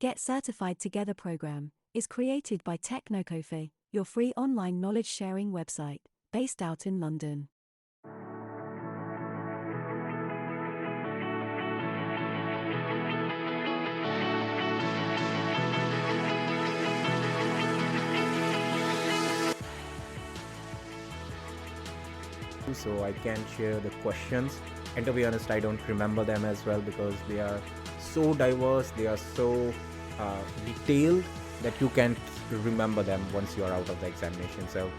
Get Certified Together program is created by Technocofe, your free online knowledge sharing website, based out in London. So I can share the questions. And to be honest, I don't remember them as well because they are so diverse, they are so detailed that you can't remember them once you are out of the examination. So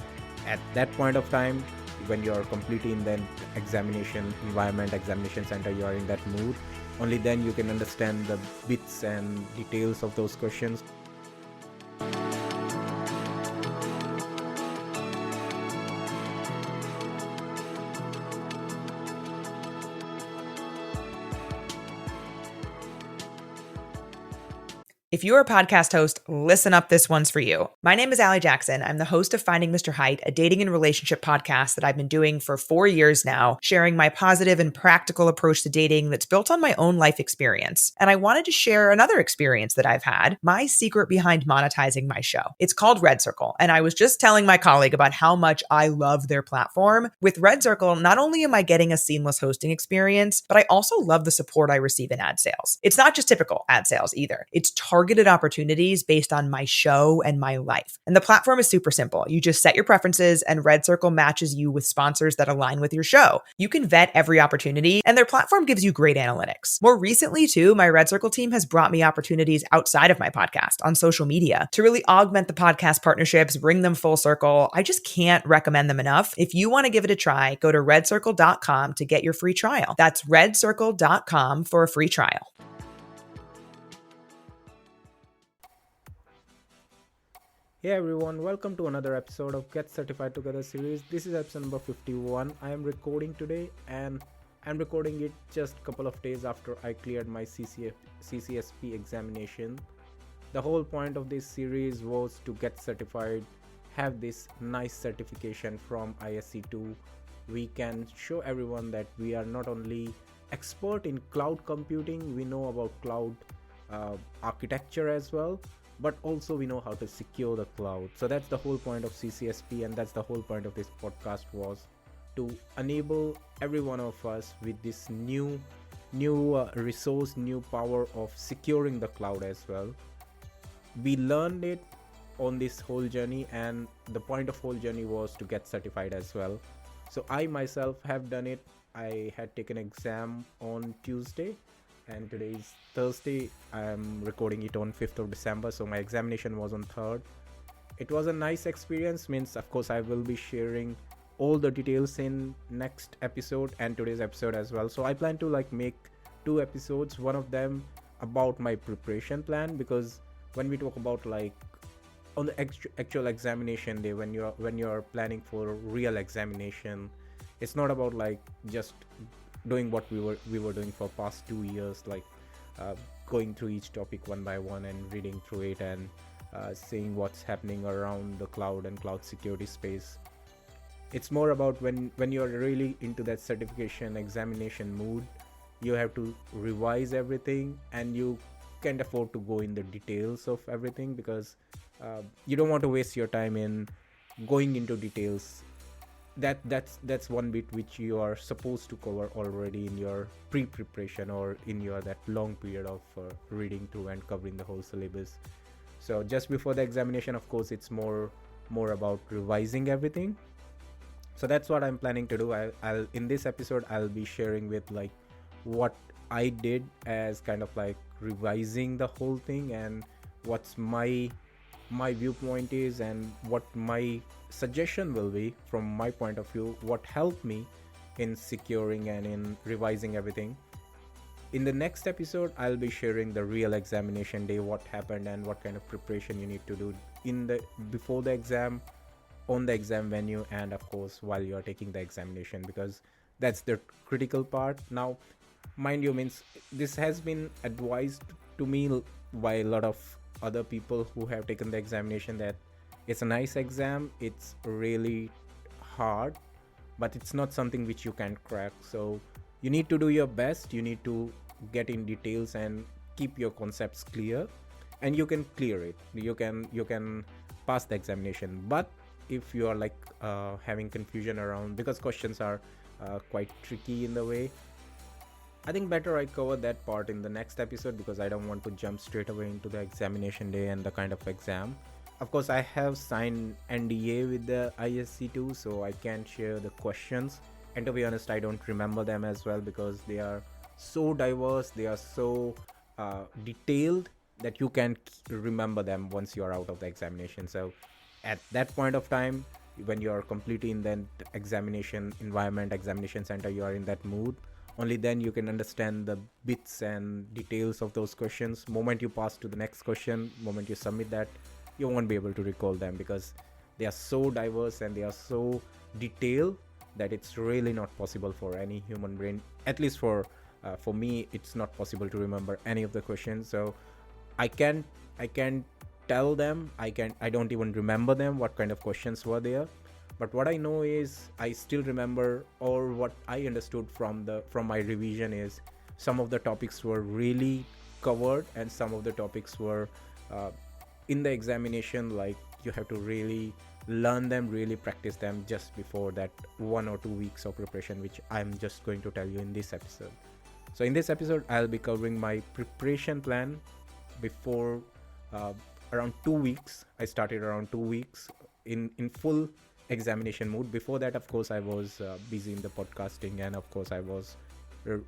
at that point of time, when you're completely in the examination environment, examination center, you are in that mood, only then you can understand the bits and details of those questions. If you're a podcast host, listen up, this one's for you. My name is Allie Jackson. I'm the host of Finding Mr. Height, a dating and relationship podcast that I've been doing for 4 years now, sharing my positive and practical approach to dating that's built on my own life experience. And I wanted to share another experience that I've had, my secret behind monetizing my show. It's called Red Circle, and I was just telling my colleague about how much I love their platform. With Red Circle, not only am I getting a seamless hosting experience, but I also love the support I receive in ad sales. It's not just typical ad sales either. It's targeted opportunities based on my show and my life. And the platform is super simple. You just set your preferences and Red Circle matches you with sponsors that align with your show. You can vet every opportunity and their platform gives you great analytics. More recently too, my Red Circle team has brought me opportunities outside of my podcast on social media to really augment the podcast partnerships, bring them full circle. I just can't recommend them enough. If you want to give it a try, go to redcircle.com to get your free trial. That's redcircle.com for a free trial. Hey everyone, welcome to another episode of Get Certified Together series. This is episode number 51. I am recording today and I'm recording it just a couple of days after I cleared my CCSP examination. The whole point of this series was to get certified, have this nice certification from ISC2. We can show everyone that we are not only expert in cloud computing, we know about cloud architecture as well, but also we know how to secure the cloud. So that's the whole point of CCSP, and that's the whole point of this podcast, was to enable every one of us with this new resource, new power of securing the cloud as well. We learned it on this whole journey, and the point of whole journey was to get certified as well. So I myself have done it. I had taken exam on Tuesday and today is Thursday. I am recording it on 5th of December, so my examination was on 3rd. It was a nice experience. Means of course I will be sharing all the details in next episode and today's episode as well. So I plan to make 2 episodes, one of them about my preparation plan, because when we talk about on the actual examination day, when you're planning for a real examination, it's not about just doing what we were doing for past 2 years, going through each topic one by one and reading through it and seeing what's happening around the cloud and cloud security space. It's more about when you're really into that certification examination mood, you have to revise everything and you can't afford to go in the details of everything, because you don't want to waste your time in going into details. That's one bit which you are supposed to cover already in your pre-preparation or in your that long period of reading through and covering the whole syllabus. So just before the examination, of course, it's more about revising everything. So that's what I'm planning to do. I'll in this episode I'll be sharing with what I did as kind of revising the whole thing, and what's my viewpoint is, and what my suggestion will be from my point of view, what helped me in securing and in revising everything. In the next episode I'll be sharing the real examination day, what happened and what kind of preparation you need to do before the exam, on the exam venue, and of course while you're taking the examination, because that's the critical part. Now mind you, means this has been advised to me by a lot of other people who have taken the examination, that it's a nice exam, it's really hard, but it's not something which you can crack. So you need to do your best, you need to get in details and keep your concepts clear, and you can clear it. You can pass the examination. But if you are like having confusion around, because questions are quite tricky in the way, I think better I cover that part in the next episode, because I don't want to jump straight away into the examination day and the kind of exam. Of course, I have signed NDA with the ISC too, so I can share the questions. And to be honest, I don't remember them as well, because they are so diverse, they are so detailed, that you can remember them once you are out of the examination. So at that point of time, when you are completely in that examination environment, examination center, you are in that mood, only then you can understand the bits and details of those questions. Moment you pass to the next question, moment you submit that, you won't be able to recall them, because they are so diverse and they are so detailed that it's really not possible for any human brain, at least for me, it's not possible to remember any of the questions. So I can tell them, I don't even remember them, what kind of questions were there. But what I know is I still remember, or what I understood from my revision is, some of the topics were really covered, and some of the topics were uh, in the examination, like you have to really learn them, really practice them just before that 1 or 2 weeks of preparation, which I'm just going to tell you in this episode. So in this episode, I'll be covering my preparation plan before uh, around 2 weeks. I started around 2 weeks in full examination mood. Before that, of course, I was busy in the podcasting, and of course, I was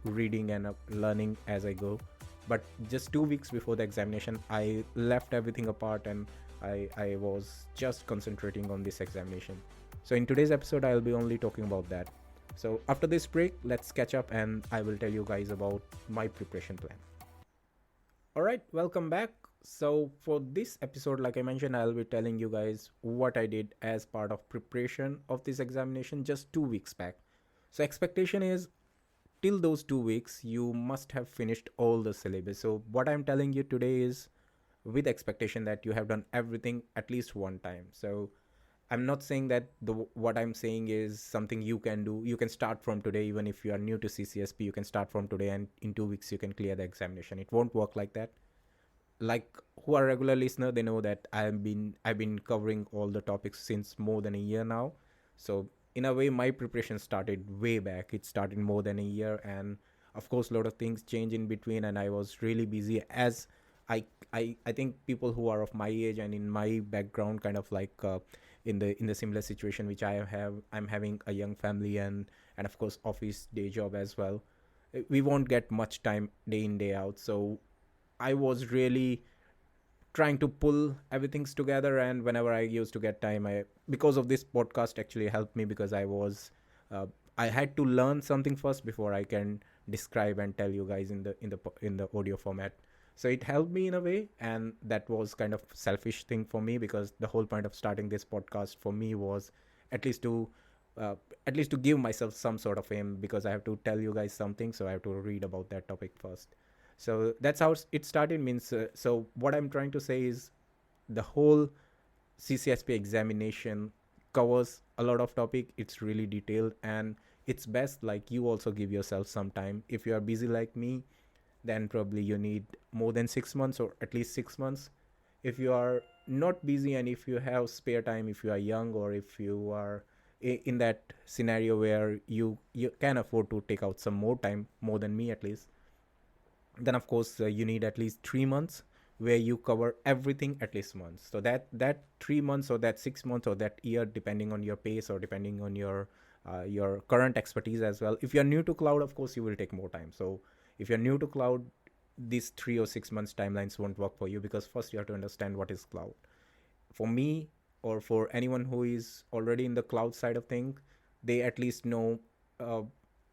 reading and learning as I go. But just 2 weeks before the examination, I left everything apart, and I was just concentrating on this examination. So in today's episode, I'll be only talking about that. So after this break, let's catch up, and I will tell you guys about my preparation plan. All right, welcome back. So for this episode, like I mentioned, I'll be telling you guys what I did as part of preparation of this examination just 2 weeks back. So expectation is, till those 2 weeks you must have finished all the syllabus. So what I'm telling you today is with expectation that you have done everything at least one time. So I'm not saying that what I'm saying is something you can do. You can start from today. Even if you are new to CCSP, you can start from today, and in 2 weeks you can clear the examination. It won't work like that. Like, who are regular listener, they know that I've been covering all the topics since more than a year now. So in a way, my preparation started way back. It started more than a year, and of course a lot of things change in between, and I was really busy, as I think people who are of my age and in my background, kind of like in the similar situation which I'm having a young family, and of course office day job as well. We won't get much time day in day out. So I was really trying to pull everything together, and whenever I used to get time, I, because of this podcast, actually helped me, because uh, I had to learn something first before I can describe and tell you guys in the audio format. So it helped me in a way, and that was kind of selfish thing for me, because the whole point of starting this podcast for me was at least to uh, at least to give myself some sort of aim, because I have to tell you guys something, so I have to read about that topic first. So that's how it started. Means so what I'm trying to say is, the whole CCSP examination covers a lot of topic. It's really detailed, and it's best like you also give yourself some time. If you are busy like me, then probably you need more than 6 months, or at least 6 months. If you are not busy, and if you have spare time, if you are young, or if you are in that scenario where you can afford to take out some more time, more than me at least, then of course you need at least 3 months, where you cover everything at least once. So that 3 months, or that 6 months, or that year, depending on your pace, or depending on your current expertise as well. If you're new to cloud, of course you will take more time. So if you're new to cloud, these 3 or 6 months timelines won't work for you, because first you have to understand what is cloud. For me, or for anyone who is already in the cloud side of things, they at least know uh,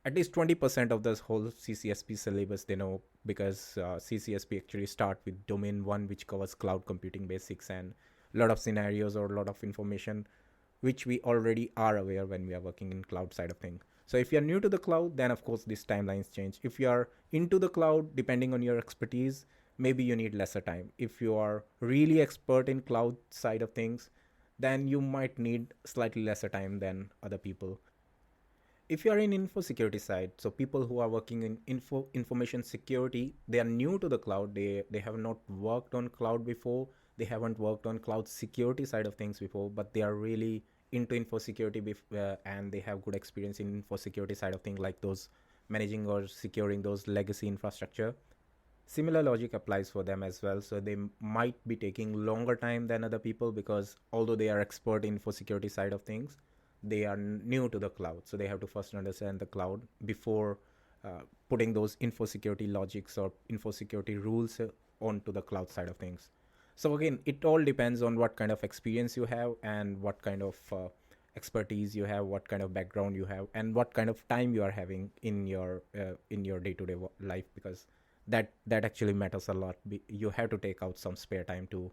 at least 20% of this whole CCSP syllabus they know, because CCSP actually start with domain 1, which covers cloud computing basics, and a lot of scenarios or a lot of information which we already are aware when we are working in cloud side of things. So if you're new to the cloud, then of course these timelines change. If you are into the cloud, depending on your expertise, maybe you need lesser time. If you are really expert in cloud side of things, then you might need slightly lesser time than other people. if you are in info security side, so people who are working in information security, they are new to the cloud. They have not worked on cloud before. They haven't worked on cloud security side of things before, but they are really into info security and they have good experience in info security side of things, like those managing or securing those legacy infrastructure. Similar logic applies for them as well, so they might be taking longer time than other people, because although they are expert in for security side of things, they are new to the cloud, so they have to first understand the cloud before putting those info security logics or info security rules onto the cloud side of things. So again, it all depends on what kind of experience you have and what kind of expertise you have, what kind of background you have, and what kind of time you are having in your day-to-day life, because that actually matters a lot. You have to take out some spare time to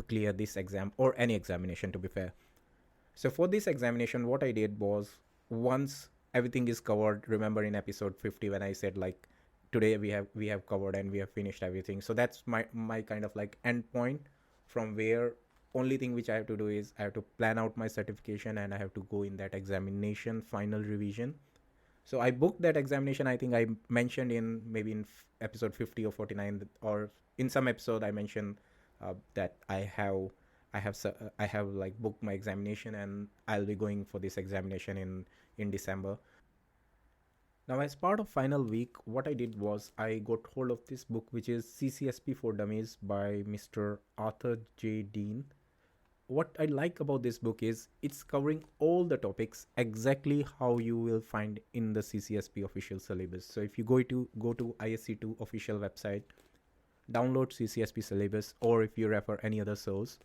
clear this exam or any examination, to be fair. So for this examination, what I did was, once everything is covered, remember in episode 50 when I said like today we have covered and we have finished everything. So that's my kind of like end point, from where only thing which I have to do is I have to plan out my certification and I have to go in that examination final revision. So I booked that examination. I think I mentioned in maybe in episode 50 or 49, or in some episode I mentioned that I have like booked my examination and I'll be going for this examination in December. Now, as part of final week, what I did was I got hold of this book, which is CCSP for Dummies by Mr. Arthur J. Dean. What I like about this book is it's covering all the topics exactly how you will find in the CCSP official syllabus. So if you go to ISC2 official website, download CCSP syllabus, or if you refer any other source,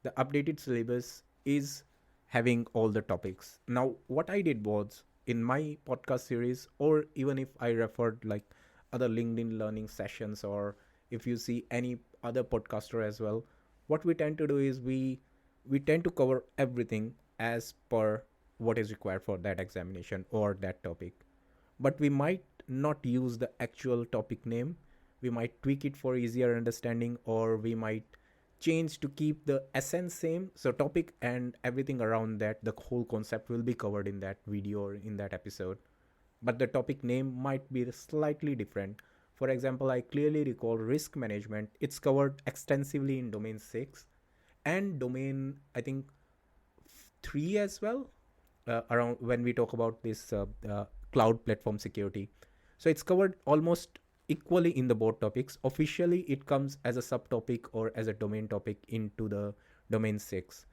the updated syllabus is having all the topics. Now, what I did was, in my podcast series, or even if I referred like other LinkedIn learning sessions, or if you see any other podcaster as well, what we tend to do is we tend to cover everything as per what is required for that examination or that topic, but we might not use the actual topic name. We might tweak it for easier understanding, or we might change to keep the essence same. So topic and everything around that, the whole concept will be covered in that video or in that episode, but the topic name might be slightly different. For example, I clearly recall risk management. It's covered extensively in domain 6 and domain, I think, 3 as well, around when we talk about this cloud platform security. So it's covered almost equally in the both topics. Officially, it comes as a subtopic or as a domain topic into the domain 6.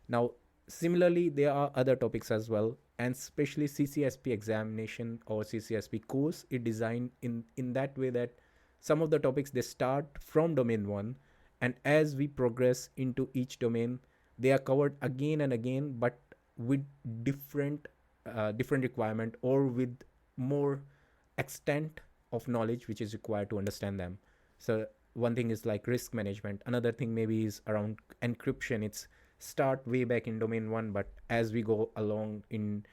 Now, similarly, there are other topics as well, and especially CCSP examination or CCSP course is designed in that way that some of the topics they start from domain 1, and as we progress into each domain, they are covered again and again, but with different requirement, or with more extent of knowledge which is required to understand them. So one thing is like risk management, another thing maybe is around encryption. It's start way back in domain 1, but as we go along in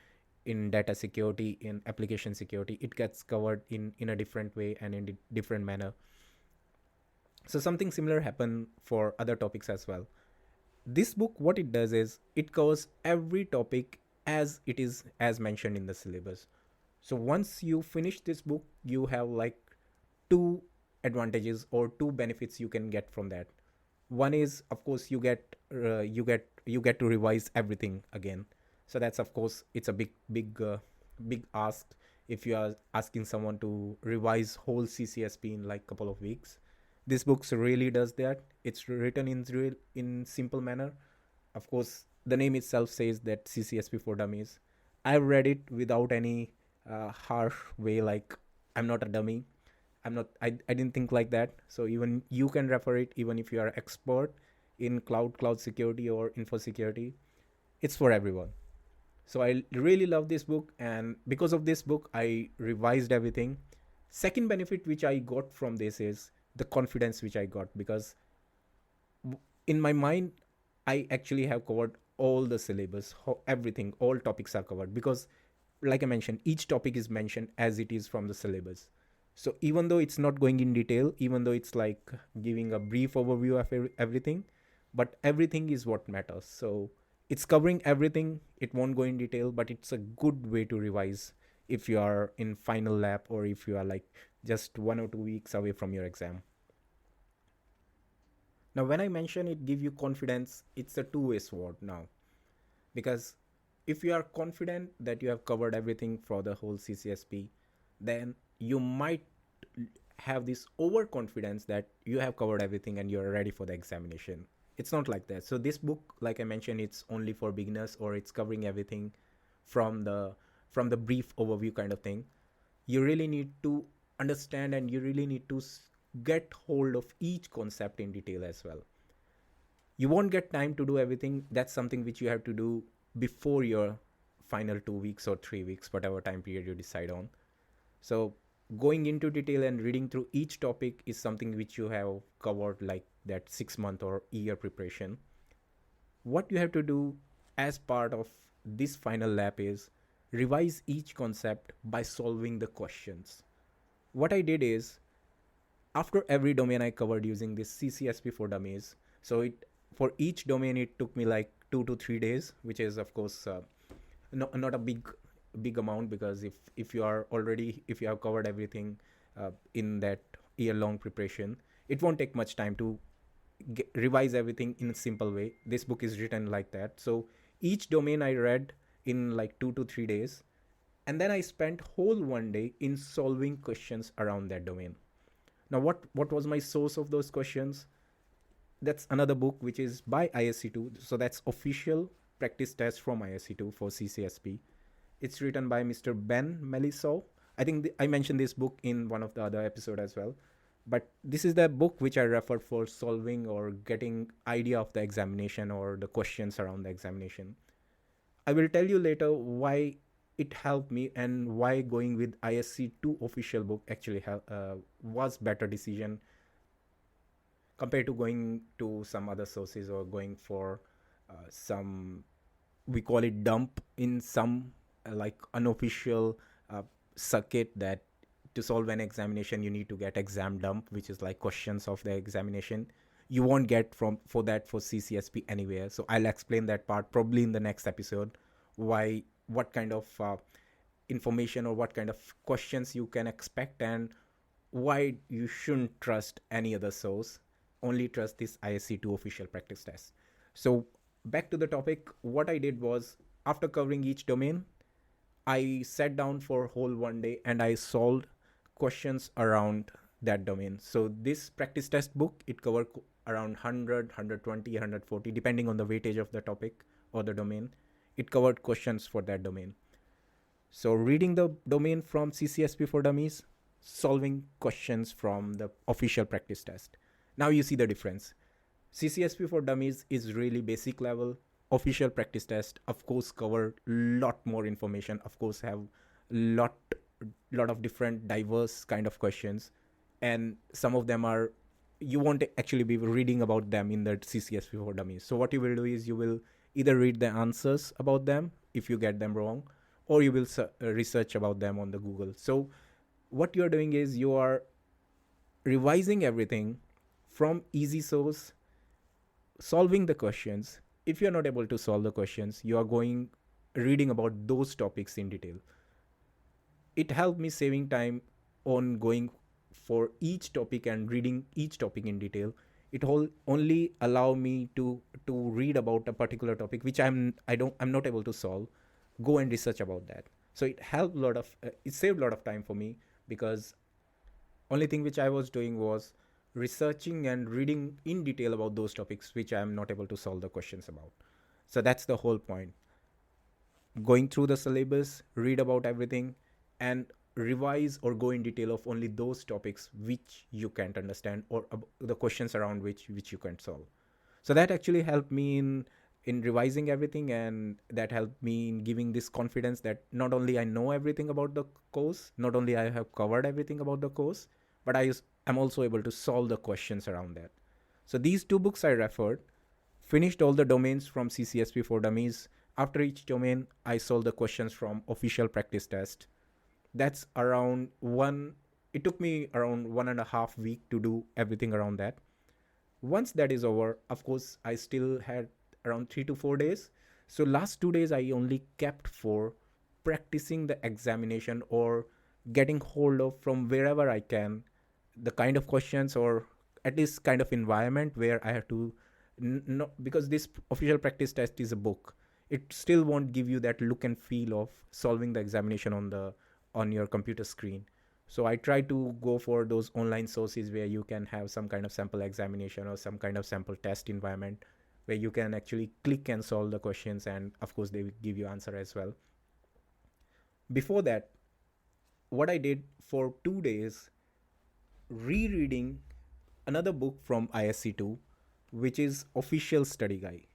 data security, in application security, it gets covered in a different way and in a different manner. So something similar happen for other topics as well. This book, what it does is it covers every topic as it is as mentioned in the syllabus. So once you finish this book, you have like two advantages or two benefits you can get from that. One is, of course, you get to revise everything again. So that's, of course, it's a big ask if you are asking someone to revise whole CCSP in like couple of weeks. This book really does that. It's written in simple manner. Of course, the name itself says that CCSP for Dummies. I've read it without any harsh way, like I'm not a dummy. I didn't think like that. So even you can refer it, even if you are expert in cloud security or info security. It's for everyone. So I really love this book, and because of this book I revised everything. Second benefit which I got from this is the confidence which I got, because in my mind I actually have covered all the syllabus, everything, all topics are covered, because like I mentioned, each topic is mentioned as it is from the syllabus. So even though it's not going in detail, even though it's like giving a brief overview of everything, but everything is what matters. So it's covering everything. It won't go in detail, but it's a good way to revise if you are in final lap or if you are like just 1 or 2 weeks away from your exam. Now, when I mention it give you confidence, it's a two-way sword now, because if you are confident that you have covered everything for the whole CCSP, then you might have this overconfidence that you have covered everything and you're ready for the examination. It's not like that. So this book, like I mentioned, it's only for beginners, or it's covering everything from the brief overview kind of thing. You really need to understand, and you really need to get hold of each concept in detail as well. You won't get time to do everything. That's something which you have to do before your final 2 weeks or 3 weeks, whatever time period you decide on. So going into detail and reading through each topic is something which you have covered like that 6 month or year preparation. What you have to do as part of this final lap is revise each concept by solving the questions. What I did is, after every domain I covered using this CCSP for Dummies, so it for each domain it took me like 2 to 3 days, which is of course not a big amount, because if you are already, if you have covered everything in that year long preparation, it won't take much time to revise everything in a simple way. This book is written like that. So each domain I read in like 2 to 3 days, and then I spent whole one day in solving questions around that domain. Now, what was my source of those questions? That's another book which is by ISC2. So that's official practice test from ISC2 for CCSP. It's written by Mr. Ben Melisov. I think I mentioned this book in one of the other episode as well. But this is the book which I refer for solving or getting idea of the examination or the questions around the examination. I will tell you later why it helped me and why going with ISC2 official book actually was better decision compared to going to some other sources or going for some, we call it dump in some like unofficial circuit, that to solve an examination you need to get exam dump, which is like questions of the examination. You won't get from for that for CCSP anywhere. So I'll explain that part probably in the next episode, why, what kind of information or what kind of questions you can expect, and why you shouldn't trust any other source, only trust this ISC2 official practice test. So back to the topic, what I did was, after covering each domain, I sat down for whole one day and I solved questions around that domain. So this practice test book, it covered around 100, 120, 140, depending on the weightage of the topic or the domain. It covered questions for that domain. So reading the domain from CCSP for Dummies, solving questions from the official practice test. Now you see the difference. CCSP for Dummies is really basic level. Official practice test, of course, cover lot more information. Of course, have lot of different diverse kind of questions, and some of them are, you won't actually be reading about them in the CCSP for Dummies. So what you will do is you will either read the answers about them if you get them wrong, or you will research about them on the Google. So what you're doing is you are revising everything from easy source, solving the questions. If you're not able to solve the questions, you are going reading about those topics in detail. It helped me saving time on going for each topic and reading each topic in detail. It only allow me to read about a particular topic which I'm not able to solve, go and research about that. So it helped a lot of it saved a lot of time for me, because only thing which I was doing was researching and reading in detail about those topics which I am not able to solve the questions about. So that's the whole point. Going through the syllabus, read about everything, and revise or go in detail of only those topics which you can't understand, or the questions around which you can't solve. So that actually helped me in revising everything, and that helped me in giving this confidence that not only I know everything about the course, not only I have covered everything about the course, but I'm also able to solve the questions around that. So these two books I referred, finished all the domains from CCSP for Dummies. After each domain, I solved the questions from official practice test. That's around it took me around 1.5 weeks to do everything around that. Once that is over, of course, I still had around 3 to 4 days. So last 2 days, I only kept for practicing the examination or getting hold of from wherever I can the kind of questions or at least kind of environment where I have to no, because this official practice test is a book. It still won't give you that look and feel of solving the examination on your computer screen. So I try to go for those online sources where you can have some kind of sample examination or some kind of sample test environment where you can actually click and solve the questions, and of course they will give you answer as well. Before that, what I did for 2 days, rereading another book from ISC2, which is Official Study Guide.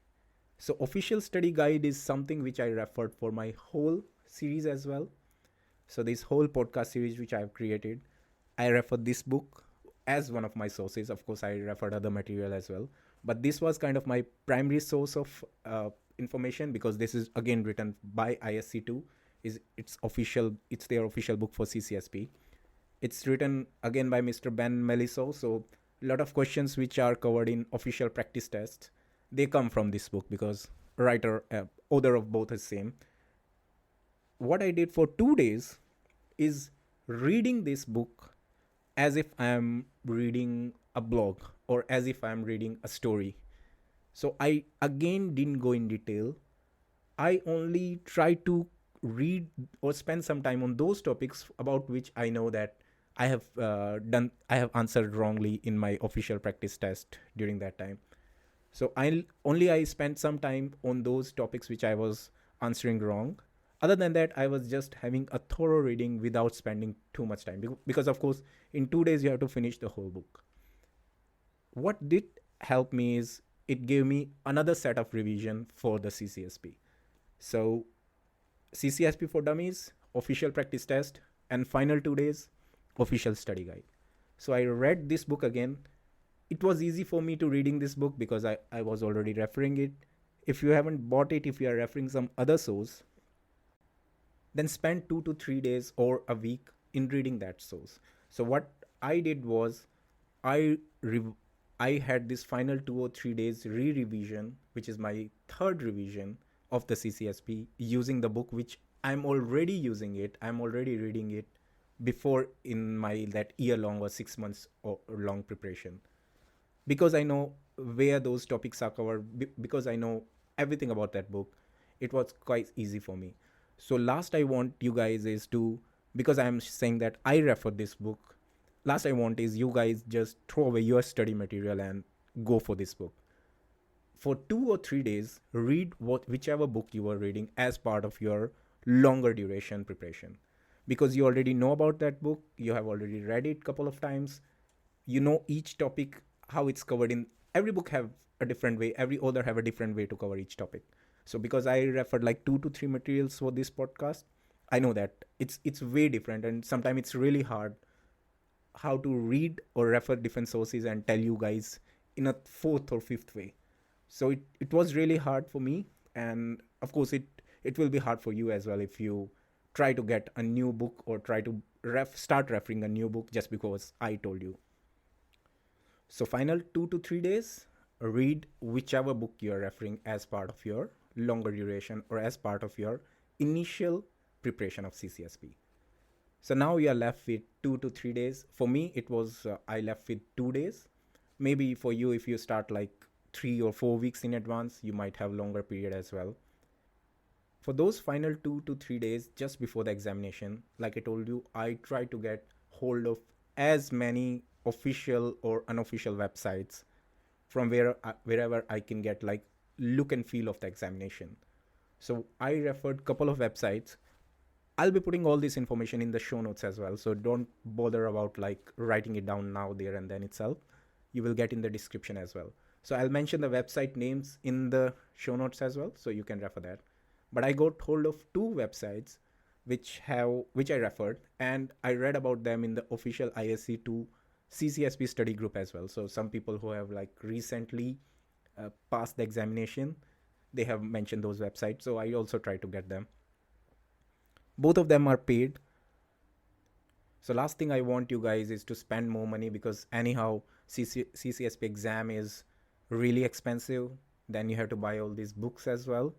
So Official Study Guide is something which I referred for my whole series as well. So this whole podcast series which I have created, I refer this book as one of my sources. Of course, I referred other material as well, but this was kind of my primary source of information because this is again written by ISC2. It's their official book for CCSP. It's written again by Mr. Ben Meliso. So a lot of questions which are covered in official practice tests, they come from this book because author of both is same. What I did for 2 days is reading this book as if I am reading a blog or as if I am reading a story. So I again didn't go in detail. I only try to read or spend some time on those topics about which I know that I have answered wrongly in my official practice test during that time. So I spent some time on those topics which I was answering wrong. Other than that, I was just having a thorough reading without spending too much time because of course in 2 days you have to finish the whole book. What did help me is it gave me another set of revision for the CCSP. So CCSP for Dummies, official practice test, and final 2 days, official study guide. So I read this book again. It was easy for me to reading this book because I was already referring it. If you haven't bought it, if you are referring some other source, then spend 2 to 3 days or a week in reading that source. So what I did was I had this final 2 or 3 days re-revision, which is my third revision of the CCSP using the book which I'm already using it. I'm already reading it before in my that year long or 6 months or long preparation, because I know where those topics are covered, because I know everything about that book. It was quite easy for me. So last I want you guys is to, because I am saying that I refer this book, last I want is you guys just throw away your study material and go for this book. For 2 or 3 days, read whichever book you are reading as part of your longer duration preparation, because you already know about that book, you have already read it a couple of times, you know each topic, how it's covered in every book have a different way, every author have a different way to cover each topic. So because I referred like 2 to 3 materials for this podcast, I know that it's way different, and sometimes it's really hard how to read or refer different sources and tell you guys in a fourth or fifth way. So it was really hard for me, and of course it will be hard for you as well if you try to get a new book or try to start referring a new book just because I told you. So final 2 to 3 days, read whichever book you are referring as part of your longer duration or as part of your initial preparation of CCSP. So now you are left with 2 to 3 days. For me, it was I left with 2 days. Maybe for you, if you start like 3 or 4 weeks in advance, you might have longer period as well. For those final 2 to 3 days just before the examination, like I told you, I try to get hold of as many official or unofficial websites from wherever I can get like look and feel of the examination. So I referred couple of websites. I'll be putting all this information in the show notes as well, so don't bother about like writing it down now, there and then itself. You will get in the description as well. So I'll mention the website names in the show notes as well, so you can refer that. But I got hold of 2 websites which I referred, and I read about them in the official ISC2 CCSP study group as well. So some people who have like recently passed the examination, they have mentioned those websites, so I also try to get them. Both of them are paid. So last thing I want you guys is to spend more money, because anyhow CCSP exam is really expensive. Then you have to buy all these books as well.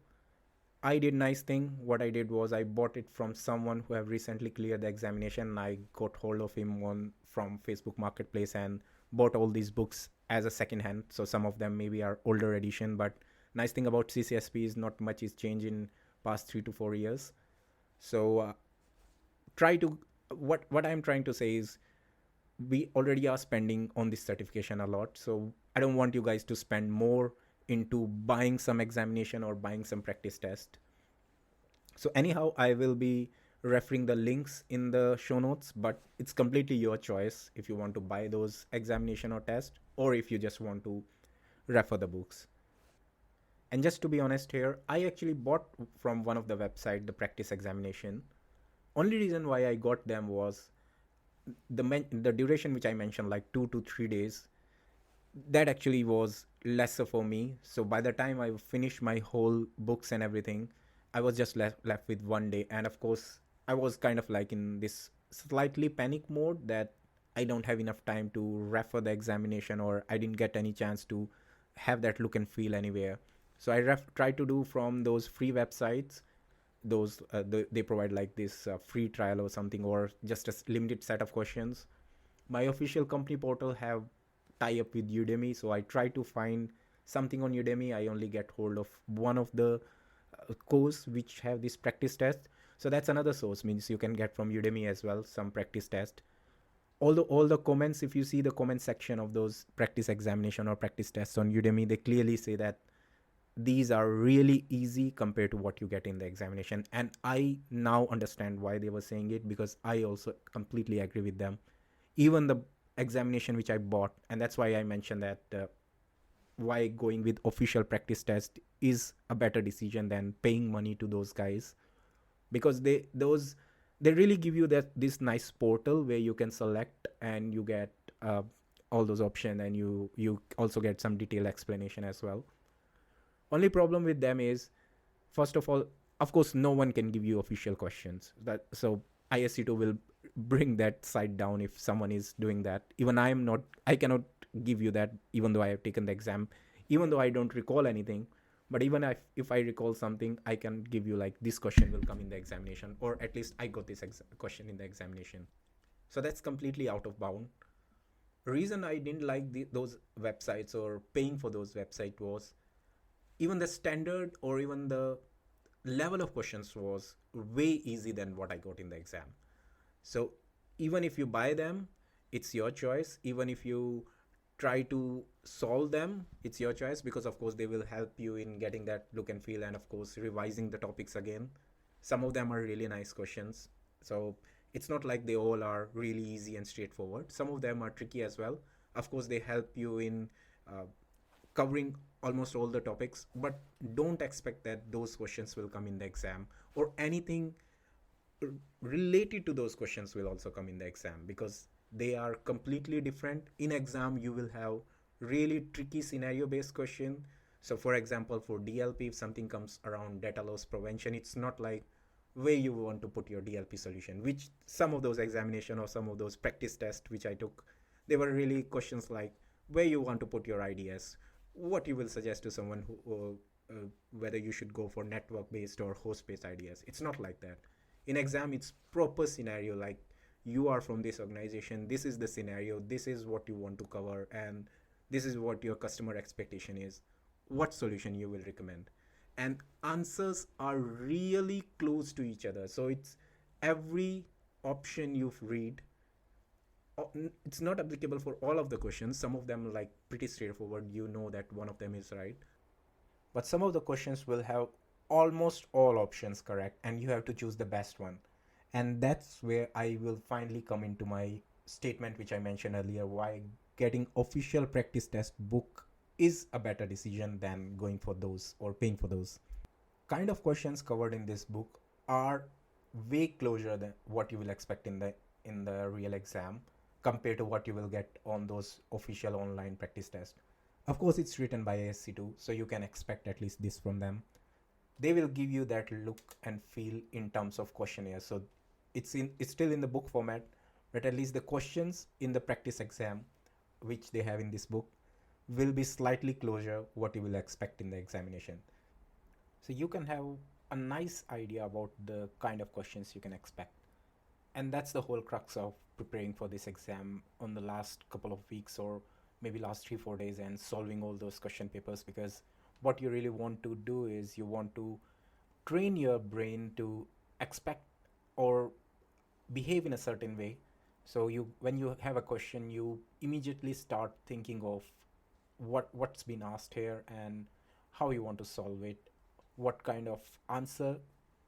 I did nice thing. What I did was I bought it from someone who have recently cleared the examination. I got hold of him on from Facebook Marketplace and bought all these books as a second hand. So some of them maybe are older edition, but nice thing about CCSP is not much is changed in past 3 to 4 years. So try to what I'm trying to say is we already are spending on this certification a lot. So I don't want you guys to spend more into buying some examination or buying some practice test. So anyhow, I will be referring the links in the show notes, but it's completely your choice if you want to buy those examination or test, or if you just want to refer the books. And just to be honest here, I actually bought from one of the website the practice examination. Only reason why I got them was the duration which I mentioned, like 2 to 3 days, that actually was lesser for me. So by the time I finished my whole books and everything, I was just left with 1 day. And of course, I was kind of like in this slightly panic mode that I don't have enough time to refer the examination, or I didn't get any chance to have that look and feel anywhere. So I tried to do from those free websites. Those they provide like this free trial or something, or just a limited set of questions. My official company portal have tie up with Udemy, so I try to find something on Udemy. I only get hold of one of the course which have this practice test. So that's another source, means you can get from Udemy as well some practice test. Although all the comments, if you see the comment section of those practice examination or practice tests on Udemy, they clearly say that these are really easy compared to what you get in the examination. And I now understand why they were saying it, because I also completely agree with them. Even the examination which I bought, and that's why I mentioned that why going with official practice test is a better decision than paying money to those guys, because they really give you that this nice portal where you can select and you get all those options, and you also get some detailed explanation as well. Only problem with them is, first of course, no one can give you official questions. That so ISC2 will bring that side down if someone is doing that. Even I cannot give you that, even though I have taken the exam, even though I don't recall anything. But even if I recall something, I can give you like this question will come in the examination, or at least I got this question in the examination. So that's completely out of bound. Reason I didn't like those websites or paying for those websites was even the standard or even the level of questions was way easy than what I got in the exam. So even if you buy them, it's your choice. Even if you try to solve them, it's your choice, because of course they will help you in getting that look and feel, and of course revising the topics again. Some of them are really nice questions. So it's not like they all are really easy and straightforward. Some of them are tricky as well. Of course they help you in uh, covering almost all the topics, but don't expect that those questions will come in the exam, or anything related to those questions will also come in the exam, because they are completely different. In exam you will have really tricky scenario based question. So for example, for DLP, if something comes around data loss prevention, it's not like where you want to put your DLP solution, which some of those examination or some of those practice tests which I took, they were really questions like where you want to put your IDS, what you will suggest to someone who whether you should go for network based or host based IDS. It's not like that. In exam it's proper scenario, like you are from this organization, this is the scenario, this is what you want to cover, and this is what your customer expectation is, what solution you will recommend. And answers are really close to each other, so it's every option you read, it's not applicable for all of the questions. Some of them like pretty straightforward, you know that one of them is right, but some of the questions will have almost all options correct, and you have to choose the best one. And that's where I will finally come into my statement which I mentioned earlier, why getting official practice test book is a better decision than going for those or paying for those. Kind of questions covered in this book are way closer than what you will expect in the real exam, compared to what you will get on those official online practice tests. Of course it's written by ASC2, so you can expect at least this from them. They will give you that look and feel in terms of questionnaire. So it's still in the book format, but at least the questions in the practice exam which they have in this book will be slightly closer what you will expect in the examination. So you can have a nice idea about the kind of questions you can expect. And that's the whole crux of preparing for this exam on the last couple of weeks, or maybe last 3 4 days, and solving all those question papers, because what you really want to do is you want to train your brain to expect or behave in a certain way. So you, when you have a question, you immediately start thinking of what's been asked here and how you want to solve it, what kind of answer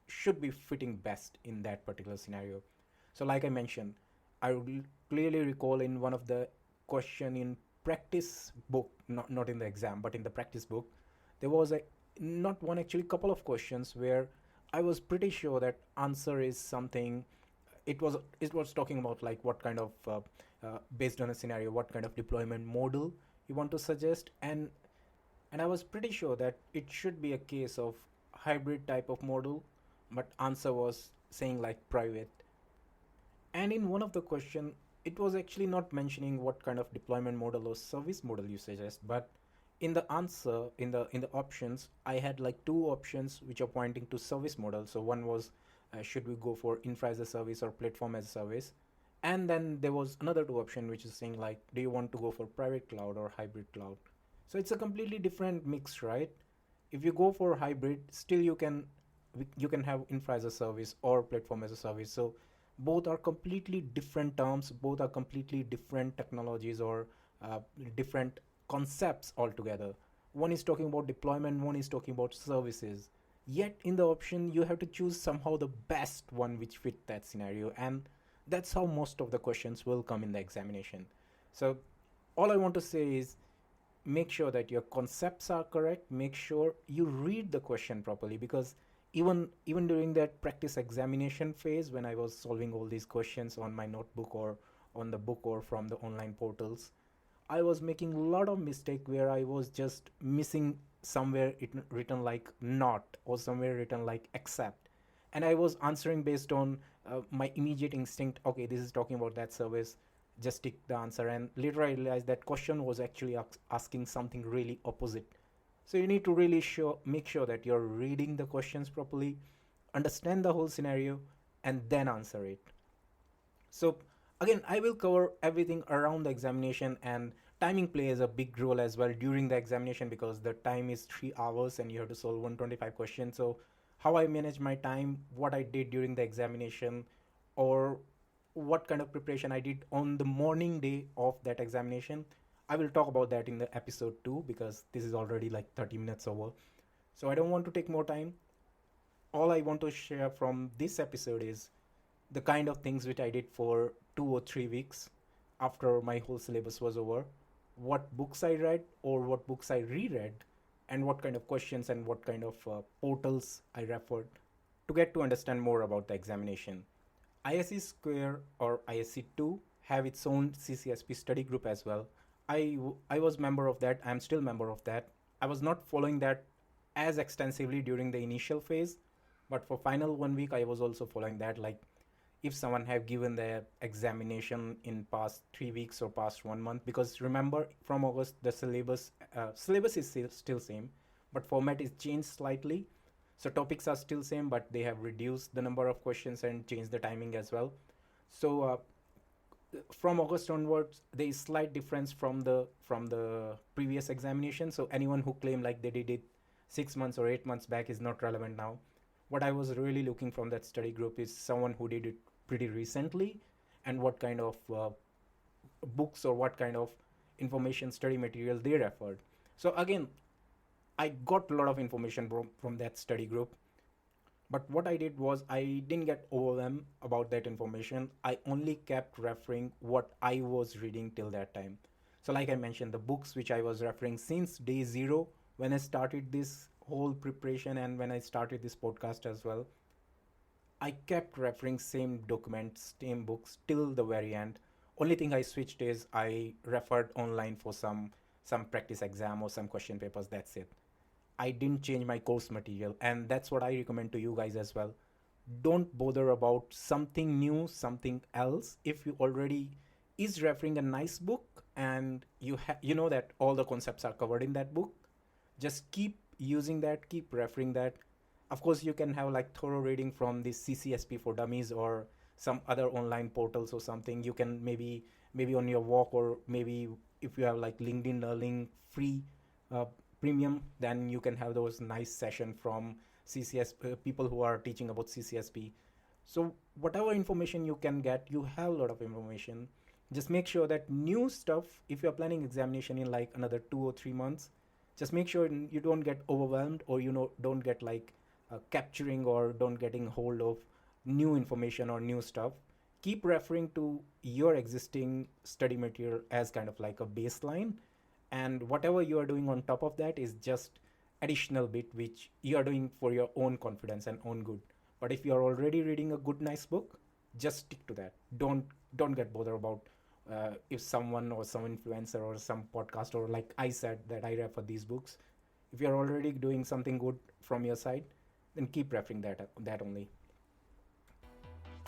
should be fitting best in that particular scenario. So like I mentioned, clearly recall in one of the question in practice book, not in the exam but in the practice book, there was a, not one, actually couple of questions where I was pretty sure that answer is something. It was talking about like what kind of based on a scenario, what kind of deployment model you want to suggest, and I was pretty sure that it should be a case of hybrid type of model, but answer was saying like private. And in one of the question, it was actually not mentioning what kind of deployment model or service model you suggest, but in the answer, in the options, I had like two options which are pointing to service model. So one was, should we go for infra as a service or platform as a service, and then there was another two option which is saying like, do you want to go for private cloud or hybrid cloud? So it's a completely different mix, right? If you go for hybrid, still you can have infra as a service or platform as a service. So both are completely different terms, both are completely different technologies, or different concepts altogether. One is talking about deployment, one is talking about services. Yet in the option, you have to choose somehow the best one which fit that scenario, and that's how most of the questions will come in the examination. So all I want to say is, make sure that your concepts are correct, make sure you read the question properly, because even during that practice examination phase, when I was solving all these questions on my notebook or on the book or from the online portals, I was making a lot of mistake where I was just missing somewhere it written like not, or somewhere written like accept, and I was answering based on my immediate instinct. Okay, this is talking about that service, just tick the answer, and later I realized that question was actually asking something really opposite. So you need to really make sure that you're reading the questions properly, understand the whole scenario, and then answer it. So again, I will cover everything around the examination, and timing plays a big role as well during the examination, because the time is 3 hours and you have to solve 125 questions. So how I manage my time, what I did during the examination, or what kind of preparation I did on the morning day of that examination, I will talk about that in the episode 2, because this is already like 30 minutes over. So I don't want to take more time. All I want to share from this episode is the kind of things which I did for 2 or 3 weeks after my whole syllabus was over, what books I read or what books I reread, and what kind of questions and what kind of portals I referred to get to understand more about the examination. ISC Square or ISC2 have its own CCSP study group as well. I was member of that. I'm still member of that. I was not following that as extensively during the initial phase, but for final 1 week I was also following that. Like, if someone have given their examination in past 3 weeks or past 1 month, because remember from August the syllabus is still same, but format is changed slightly. So topics are still same, but they have reduced the number of questions and changed the timing as well. So from August onwards, there is slight difference from the previous examination. So anyone who claim like they did it 6 months or 8 months back is not relevant now. What I was really looking from that study group is someone who did it pretty recently, and what kind of books or what kind of information study material they referred. So again, I got a lot of information from that study group, but what I did was I didn't get overwhelmed about that information. I only kept referring what I was reading till that time. So like I mentioned, the books which I was referring since day zero, when I started this whole preparation and when I started this podcast as well, I kept referring same documents, same books till the very end. Only thing I switched is I referred online for some practice exam or some question papers. That's it. I didn't change my course material, and that's what I recommend to you guys as well. Don't bother about something new, something else. If you already is referring a nice book and you know that all the concepts are covered in that book, just keep using that, keep referring that. Of course, you can have like thorough reading from the CCSP for Dummies or some other online portals or something. You can maybe on your walk, or maybe if you have like LinkedIn Learning free uh, premium, then you can have those nice session from people who are teaching about CCSP. So whatever information you can get, you have a lot of information. Just make sure that new stuff, if you're planning examination in like another 2 or 3 months, just make sure you don't get overwhelmed, or don't get like capturing or don't getting hold of new information or new stuff. Keep referring to your existing study material as kind of like a baseline, and whatever you are doing on top of that is just additional bit which you are doing for your own confidence and own good. But if you are already reading a good nice book, just stick to that. Don't get bothered about if someone or some influencer or some podcast, or like I said that I refer these books. If you're already doing something good from your side, then keep referring that only.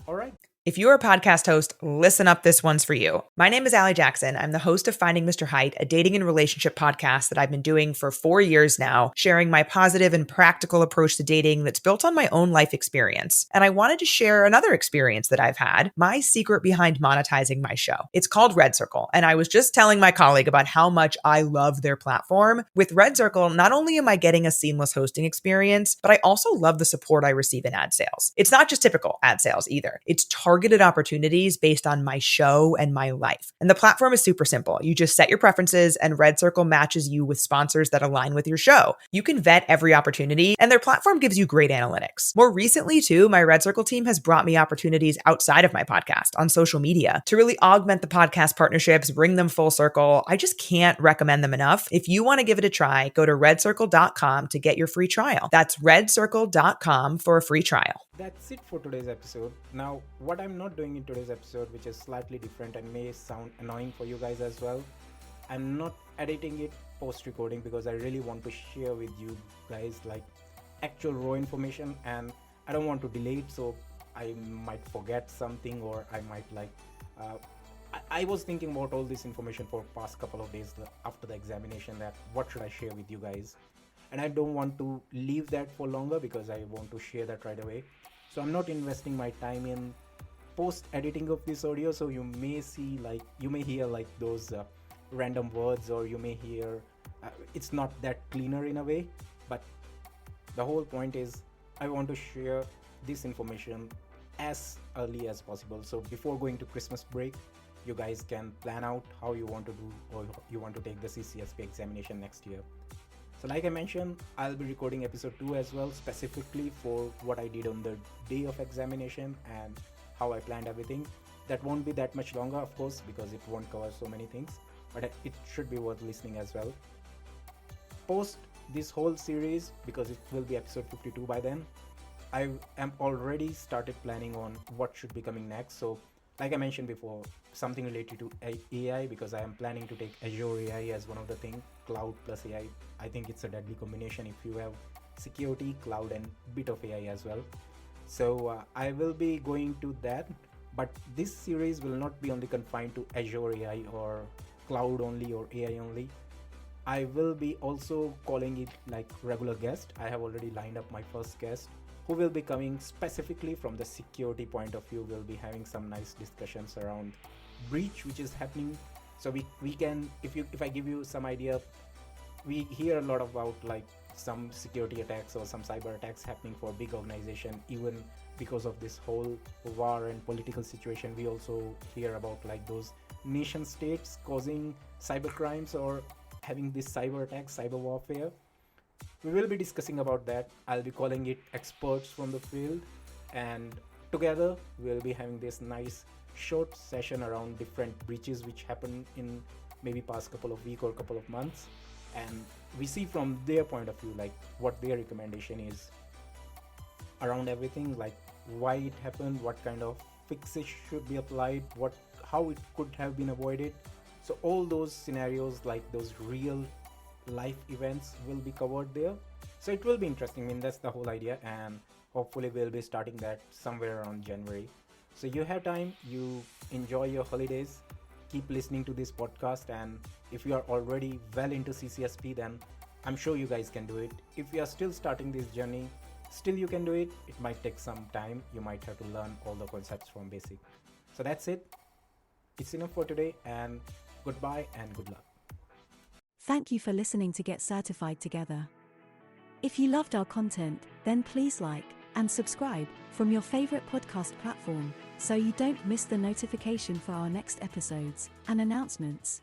All right. If you're a podcast host, listen up, this one's for you. My name is Allie Jackson. I'm the host of Finding Mr. Height, a dating and relationship podcast that I've been doing for 4 years now, sharing my positive and practical approach to dating that's built on my own life experience. And I wanted to share another experience that I've had, my secret behind monetizing my show. It's called Red Circle, and I was just telling my colleague about how much I love their platform. With Red Circle, not only am I getting a seamless hosting experience, but I also love the support I receive in ad sales. It's not just typical ad sales either. It's targeted opportunities based on my show and my life. And the platform is super simple. You just set your preferences and Red Circle matches you with sponsors that align with your show. You can vet every opportunity and their platform gives you great analytics. More recently too, my Red Circle team has brought me opportunities outside of my podcast on social media to really augment the podcast partnerships, bring them full circle. I just can't recommend them enough. If you want to give it a try, go to redcircle.com to get your free trial. That's redcircle.com for a free trial. That's it for today's episode. Now, what I'm not doing in today's episode, which is slightly different and may sound annoying for you guys as well, I'm not editing it post recording because I really want to share with you guys like actual raw information, and I don't want to delay it, so I might forget something, or I might like I was thinking about all this information for past couple of days after the examination, that what should I share with you guys, and I don't want to leave that for longer because I want to share that right away. So I'm not investing my time in post editing of this audio, so you may hear like those random words, or you may hear it's not that cleaner in a way, but the whole point is I want to share this information as early as possible, so before going to Christmas break you guys can plan out how you want to do, or you want to take the CCSP examination next year. So like I mentioned, I'll be recording episode 2 as well, specifically for what I did on the day of examination and how I planned everything. That won't be that much longer, of course, because it won't cover so many things, but it should be worth listening as well. Post this whole series, because it will be episode 52 by then, I am already started planning on what should be coming next. So like I mentioned before, something related to AI, because I am planning to take Azure AI as one of the things, cloud plus AI. I think it's a deadly combination if you have security, cloud and bit of AI as well. So I will be going to that, but this series will not be only confined to Azure AI or cloud only or AI only. I will be also calling it like regular guest. I have already lined up my first guest, who will be coming specifically from the security point of view. We'll be having some nice discussions around breach which is happening. So we can, if I give you some idea, we hear a lot about like some security attacks or some cyber attacks happening for big organization, even because of this whole war and political situation. We also hear about like those nation states causing cyber crimes or having this cyber attacks, cyber warfare. We will be discussing about that. I'll be calling it experts from the field, and together we'll be having this nice short session around different breaches which happen in maybe past couple of weeks or couple of months, and we see from their point of view like what their recommendation is around everything, like why it happened, what kind of fixes should be applied, how it could have been avoided. So all those scenarios, like those real life events, will be covered there. So it will be interesting. I mean, that's the whole idea, and hopefully we'll be starting that somewhere around January. So you have time, you enjoy your holidays, keep listening to this podcast, and if you are already well into CCSP, then I'm sure you guys can do it. If you are still starting this journey, Still, you can do it. It might take some time. You might have to learn all the concepts from basic. So that's it. It's enough for today, and goodbye and good luck. Thank you for listening to Get Certified Together. If you loved our content, then please like and subscribe from your favorite podcast platform so you don't miss the notification for our next episodes and announcements.